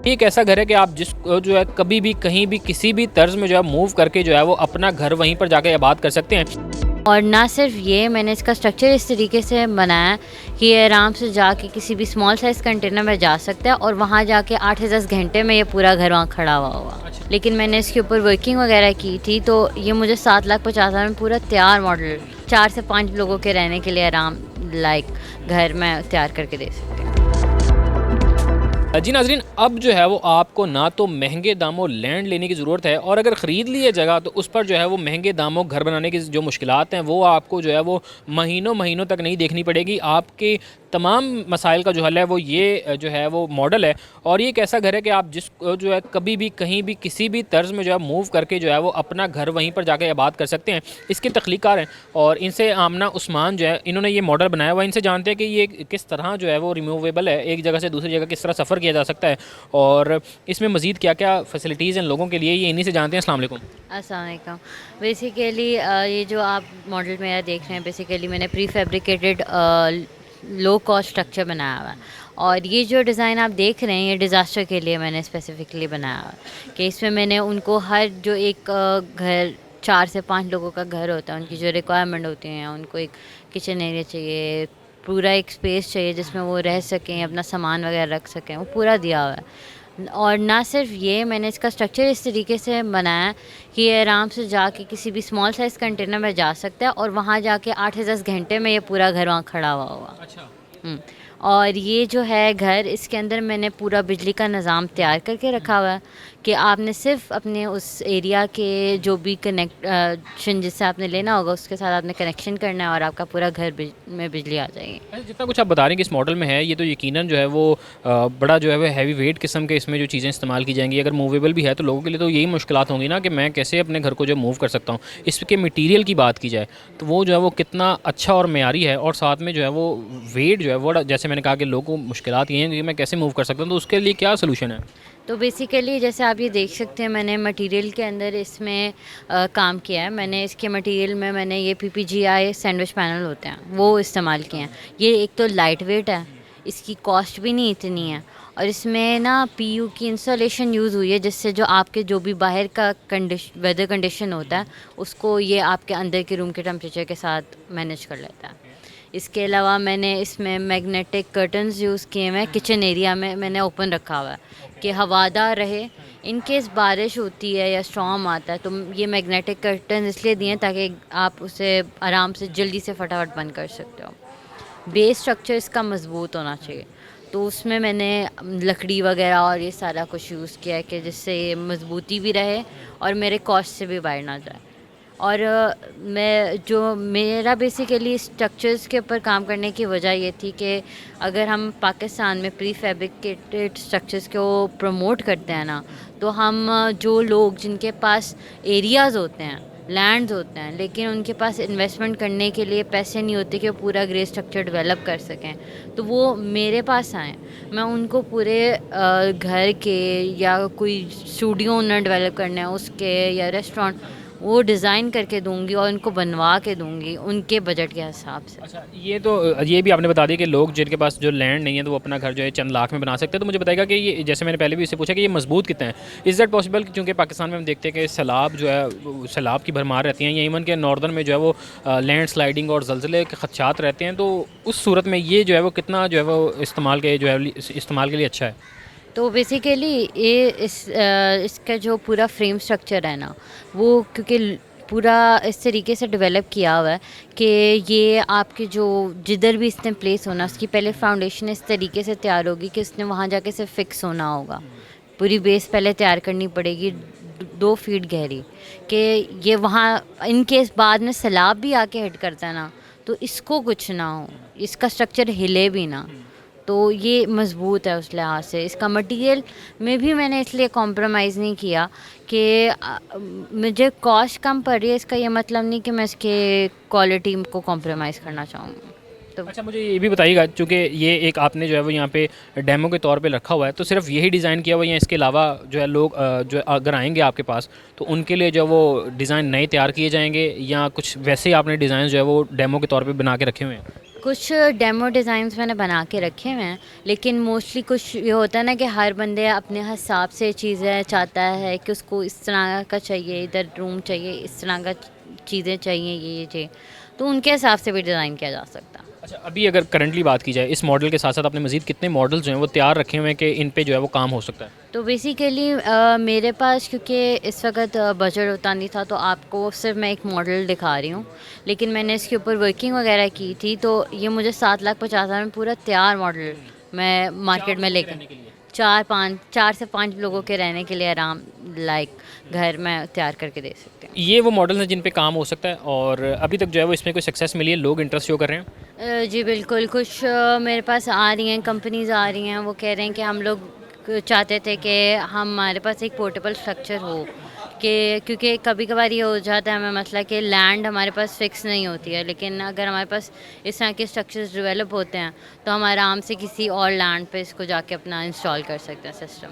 ये एक ऐसा घर है कि आप जिसको जो है कभी भी कहीं भी किसी भी तर्ज में जो है मूव करके जो है वो अपना घर वहीं पर जाके आबाद कर सकते हैं। और ना सिर्फ ये, मैंने इसका स्ट्रक्चर इस तरीके से बनाया कि ये आराम से जाके किसी भी स्मॉल साइज़ कंटेनर में जा सकता है और वहाँ जाके 8 से 10 घंटे में ये पूरा घर वहाँ खड़ा हुआ होगा। अच्छा। लेकिन मैंने इसके ऊपर वर्किंग वगैरह की थी, तो ये मुझे 7,50,000 में पूरा तैयार मॉडल 4 से 5 लोगों के रहने के लिए आराम लाइक घर में तैयार करके दे सकती हूँ। जी नाज़रीन, अब जो है वो आपको ना तो महंगे दामों लैंड लेने की ज़रूरत है, और अगर ख़रीद ली है जगह तो उस पर जो है वो महंगे दामों घर बनाने की जो मुश्किलात हैं वो आपको जो है वो महीनों महीनों तक नहीं देखनी पड़ेगी। आपके तमाम मसाइल का जो हल है वो ये जो है वो मॉडल है। और ये एक ऐसा घर है कि आप जिसको जो है कभी भी कहीं भी किसी भी तर्ज में जो है मूव करके जो है वो अपना घर वहीं पर जाके आबाद कर सकते हैं। इसके तख्लीकार हैं और इनसे आमना उस्मान जो है इन्होंने ये मॉडल बनाया हुआ है। इनसे जानते हैं कि ये किस तरह जो है वो रिमूवेबल है, एक जगह से दूसरी जगह किस तरह सफ़र किया जा सकता है और इसमें मज़ीद क्या क्या फैसिलिटीज़ हैं लोगों के लिए, ये इन्हीं से जानते हैं। अस्सलाम वालेकुम। अस्सलाम वालेकुम। बेसिकली ये जो आप मॉडल मेरा देख रहे हैं, बेसिकली मैंने pre fabricated low cost structure बनाया हुआ है। और ये जो डिज़ाइन आप देख रहे हैं ये डिज़ास्टर के लिए मैंने स्पेसिफ़िकली बनाया हुआ है कि इसमें मैंने उनको हर जो एक घर 4 से 5 लोगों का घर होता है, उनकी जो रिक्वायरमेंट होती हैं, उनको एक किचन एरिया चाहिए, पूरा एक स्पेस चाहिए जिसमें वो रह सकें, अपना सामान वगैरह रख सकें, वो पूरा दिया हुआ है। और ना सिर्फ ये, मैंने इसका स्ट्रक्चर इस तरीके से बनाया कि ये आराम से जाके किसी भी स्मॉल साइज़ कंटेनर में जा सकता है और वहाँ जाके 8 से 10 घंटे में ये पूरा घर वहाँ खड़ा हुआ होगा। अच्छा। हुँ। और ये जो है घर, इसके अंदर मैंने पूरा बिजली का निज़ाम तैयार करके रखा हुआ है कि आपने सिर्फ़ अपने उस एरिया के जो भी कनेक्शन जिससे आपने लेना होगा उसके साथ आपने कनेक्शन करना है और आपका पूरा घर में बिजली आ जाएगी। अच्छा, जितना कुछ आप बता रहे हैं कि इस मॉडल में है, ये तो यकीनन जो है वो बड़ा जो है वो हैवी वेट किस्म के इसमें जो चीज़ें इस्तेमाल की जाएंगी। अगर मूवेबल भी है तो लोगों के लिए तो यही मुश्किलात होंगी ना कि मैं कैसे अपने घर को जो मूव कर सकता हूँ। इसके मटेरियल की बात की जाए तो वो जो है वो कितना अच्छा और मेयारी है, और साथ में जो है वो वेट जो है वो जैसे मैंने कहा कि लोगों को मुश्किलात ये हैं कि मैं कैसे मूव कर सकता हूँ, तो उसके लिए क्या सोल्यूशन है? तो बेसिकली जैसे आप ये देख सकते हैं, मैंने मटेरियल के अंदर इसमें काम किया है। मैंने इसके मटेरियल में मैंने ये पीपीजीआई सैंडविच पैनल होते हैं वो इस्तेमाल किए हैं। ये एक तो लाइट वेट है, इसकी कॉस्ट भी नहीं इतनी है, और इसमें ना पीयू की इंस्टॉलेशन यूज़ हुई है जिससे जो आपके जो भी बाहर का वेदर कंडीशन होता है उसको ये आपके अंदर के रूम के टेम्परेचर के साथ मैनेज कर लेता है। इसके अलावा मैंने इसमें मैग्नेटिक कर्टन्स यूज़ किए हुए हैं। किचन एरिया में मैंने ओपन रखा हुआ है कि हवादार रहे, इन केस बारिश होती है या स्टॉर्म आता है तो ये मैग्नेटिक कर्टन इसलिए दिए हैं ताकि आप उसे आराम से जल्दी से फटाफट बंद कर सकते हो। बेस स्ट्रक्चर इसका मज़बूत होना चाहिए, तो उसमें मैंने लकड़ी वगैरह और ये सारा कुछ यूज़ किया है कि जिससे ये मज़बूती भी रहे और मेरे कॉस्ट से भी बाहर ना जाए। और मैं जो मेरा बेसिकली स्ट्रक्चर्स के ऊपर काम करने की वजह ये थी कि अगर हम पाकिस्तान में प्री फैब्रिकेटेड स्ट्रक्चर्स को प्रमोट करते हैं ना, तो हम जो लोग जिनके पास एरियाज़ होते हैं, लैंड्स होते हैं, लेकिन उनके पास इन्वेस्टमेंट करने के लिए पैसे नहीं होते कि वो पूरा ग्रे स्ट्रक्चर डेवलप कर सकें, तो वो मेरे पास आएँ। मैं उनको पूरे घर के या कोई स्टूडियो उन्हें डेवलप करना है उसके या रेस्टोरेंट, वो डिज़ाइन करके दूँगी और उनको बनवा के दूँगी उनके बजट के हिसाब से। अच्छा, ये तो ये भी आपने बता दिया कि लोग जिनके पास जो लैंड नहीं है तो वो अपना घर जो है चंद लाख में बना सकते हैं। तो मुझे बताइएगा कि ये, जैसे मैंने पहले भी इससे पूछा कि ये मजबूत कितना है, इज़ दैट पॉसिबल? क्योंकि पाकिस्तान में हम देखते हैं कि सैलाब जो है सैलाब की भरमार रहती हैं, या इवन के नॉर्दर्न में जो है वो लैंड स्लाइडिंग और ज़लज़ले के खदशात रहते हैं, तो उस सूरत में ये जो है वो कितना जो है वो इस्तेमाल के लिए अच्छा है? तो बेसिकली ये इसका जो पूरा फ्रेम स्ट्रक्चर है ना, वो क्योंकि पूरा इस तरीके से डेवलप किया हुआ है कि ये आपके जो जिधर भी इसने प्लेस होना, उसकी पहले फाउंडेशन इस तरीके से तैयार होगी कि उसने वहाँ जाके से फिक्स होना होगा। पूरी बेस पहले तैयार करनी पड़ेगी 2 फीट गहरी, कि ये वहाँ इन केस बाद में सैलाब भी आके हिट करता है ना, तो इसको कुछ ना हो, इसका स्ट्रक्चर हिले भी ना, तो ये मज़बूत है उस लिहाज से। इसका मटेरियल में भी मैंने इसलिए कॉम्प्रोमाइज़ नहीं किया कि मुझे कॉस्ट कम पड़ रही है, इसका ये मतलब नहीं कि मैं इसके क्वालिटी को कॉम्प्रोमाइज़ करना चाहूँगी। तो अच्छा, मुझे ये भी बताइएगा, चूँकि ये एक आपने जो है वो यहाँ पे डेमो के तौर पे रखा हुआ है, तो सिर्फ यही डिज़ाइन किया हुआ है या इसके अलावा जो है लोग जो अगर आएंगे आपके पास तो उनके लिए जो है वो डिज़ाइन नए तैयार किए जाएंगे, या कुछ वैसे ही आपने डिज़ाइन जो है वो डेमो के तौर पे बना के रखे हुए हैं? कुछ डेमो डिज़ाइंस मैंने बना के रखे हुए हैं, लेकिन मोस्टली कुछ ये होता है ना कि हर बंदे अपने हिसाब से चीज़ें चाहता है कि उसको इस तरह का चाहिए, इधर रूम चाहिए, इस तरह का चीज़ें चाहिए, ये चाहिए, तो उनके हिसाब से भी डिज़ाइन किया जा सकता है। अच्छा, अभी अगर करंटली बात की जाए इस मॉडल के साथ साथ आपने मज़ीद कितने मॉडल्स जो हैं वो तैयार रखे हुए हैं कि इन पे जो है वो काम हो सकता है? तो बेसिकली मेरे पास क्योंकि इस वक्त बजट उतना नहीं था, तो आपको सिर्फ मैं एक मॉडल दिखा रही हूँ, लेकिन मैंने इसके ऊपर वर्किंग वगैरह की थी, तो ये मुझे 7,50,000 में पूरा तैयार मॉडल मैं मार्केट में लेकर 4 से 5 लोगों के रहने के लिए आराम लाइक घर में तैयार करके दे सकते हैं। ये वो मॉडल्स हैं जिन पे काम हो सकता है और अभी तक जो है वो इसमें कोई सक्सेस मिली है, लोग इंटरेस्ट शो कर रहे हैं? जी बिल्कुल, कुछ मेरे पास आ रही हैं, कंपनीज़ आ रही हैं, वो कह रहे हैं कि हम लोग चाहते थे कि हमारे पास एक पोर्टेबल स्ट्रक्चर हो, कि क्योंकि कभी कभार ये हो जाता है हमें मसला कि लैंड हमारे पास फिक्स नहीं होती है, लेकिन अगर हमारे पास इस तरह के स्ट्रक्चर्स डेवलप होते हैं तो हम आराम से किसी और लैंड पे इसको जाके अपना इंस्टॉल कर सकते हैं सिस्टम।